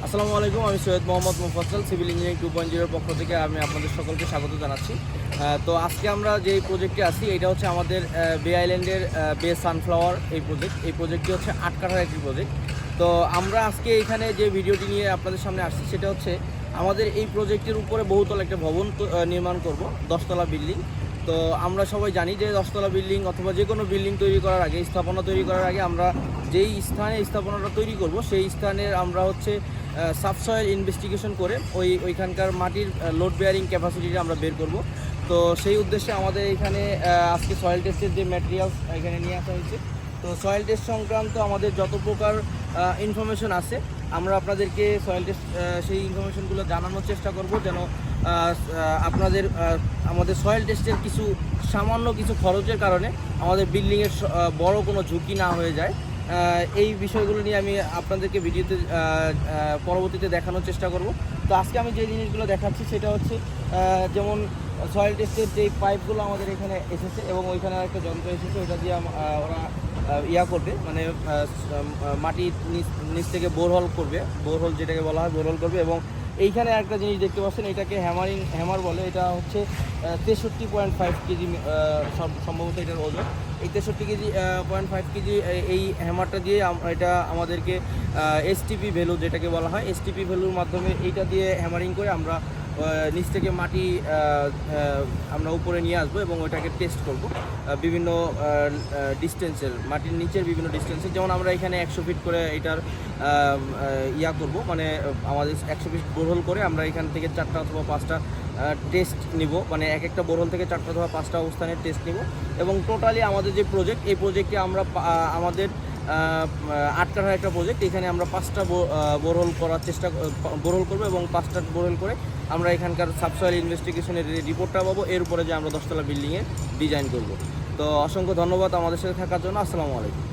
আসসালামু আলাইকুম, আমি সৈয়দ মোহাম্মদ মুফাজ্জল, সিভিল ইঞ্জিনিয়ারিং 2.0 পক্ষ থেকে আমি আপনাদের সকলকে স্বাগত জানাচ্ছি। তো আজকে আমরা যে প্রজেক্টে আছি এটা হচ্ছে আমাদের বে আইল্যান্ডের বে সানফ্লাওয়ার এই প্রজেক্টটি হচ্ছে 8 কাঠার একটি প্রজেক্ট। তো আমরা আজকে এখানে যে ভিডিওটি নিয়ে আপনাদের সামনে আসছি সেটা হচ্ছে আমাদের এই প্রজেক্টের উপরে বহুতল একটা ভবন নির্মাণ করব, 10তলা বিল্ডিং। তো আমরা সবাই জানি যে 10তলা বিল্ডিং অথবা যে কোনো বিল্ডিং তৈরি করার আগে, স্থাপনা তৈরি করার আগে আমরা যেই স্থানে স্থাপনাটা তৈরি করব সেই স্থানের আমরা হচ্ছে সাবসয়েল ইনভেস্টিগেশন করে ওইখানকার মাটির লোড বেয়ারিং ক্যাপাসিটিটা আমরা বের করব। তো সেই উদ্দেশ্যে আমাদের এখানে আজকে সয়েল টেস্টের যে ম্যাটেরিয়ালস এখানে নিয়ে আসা হয়েছে। তো সয়েল টেস্ট সংক্রান্ত আমাদের যত প্রকার ইনফরমেশন আছে আমরা আপনাদেরকে সয়েল টেস্ট সেই ইনফরমেশনগুলো জানানোর চেষ্টা করব, যেন আপনাদের আমাদের সয়েল টেস্টের সামান্য কিছু খরচের কারণে আমাদের বিল্ডিংয়ের বড় কোনো ঝুঁকি না হয়ে যায়। এই বিষয়গুলো নিয়ে আমি আপনাদেরকে ভিডিওতে পরবর্তীতে দেখানোর চেষ্টা করব। তো আজকে আমি যে জিনিসগুলো দেখাচ্ছি সেটা হচ্ছে যেমন সয়েল টেস্টের যে পাইপগুলো আমাদের এখানে এসেছে এবং ওইখানে একটা যন্ত্র এসেছে, ওটা দিয়ে ওরা করবে, মানে মাটির নিচ থেকে বোরহোল যেটাকে বলা হয় বোরহোল করবে। এবং এইখানে একটা জিনিস দেখতে পাচ্ছেন, এটাকে হ্যামার বলে। এটা হচ্ছে 63.5 কেজি সম্ভবত এটার ওজন। এই 63.5 কেজি এই হ্যামারটা দিয়ে এটা আমাদেরকে এসটিপি ভ্যালু যেটাকে বলা হয়, এসটিপি ভ্যালুর মাধ্যমে এইটা দিয়ে হ্যামারিং করে আমরা নিচ থেকে মাটি আমরা উপরে নিয়ে আসবো এবং ওইটাকে টেস্ট করব বিভিন্ন ডিস্টেন্সের, মাটির নিচের বিভিন্ন ডিস্টেন্সের। যেমন আমরা এখানে 100 ফিট করে এটার করব, মানে আমাদের 100 ফিট বোরহোল করে আমরা এখান থেকে 4টা অথবা 5টা টেস্ট নিব, মানে এক একটা বোরহোল থেকে 4টা অথবা 5টা অবস্থানের টেস্ট নিব। এবং টোটালি আমাদের যে প্রজেক্ট, এই প্রজেক্টে আমরা আমাদের 8 কাঠার একটা প্রজেক্ট, এখানে আমরা 5টা বোরহোল করবো এবং 5টা বোরহোল করে আমরা এখানকার সাবসয়েল ইনভেস্টিগেশনের রিপোর্টটা পাবো, এর উপরে যে আমরা 10তলা বিল্ডিংয়ে ডিজাইন করব। তো অসংখ্য ধন্যবাদ আমাদের সাথে থাকার জন্য। আসসালামু আলাইকুম।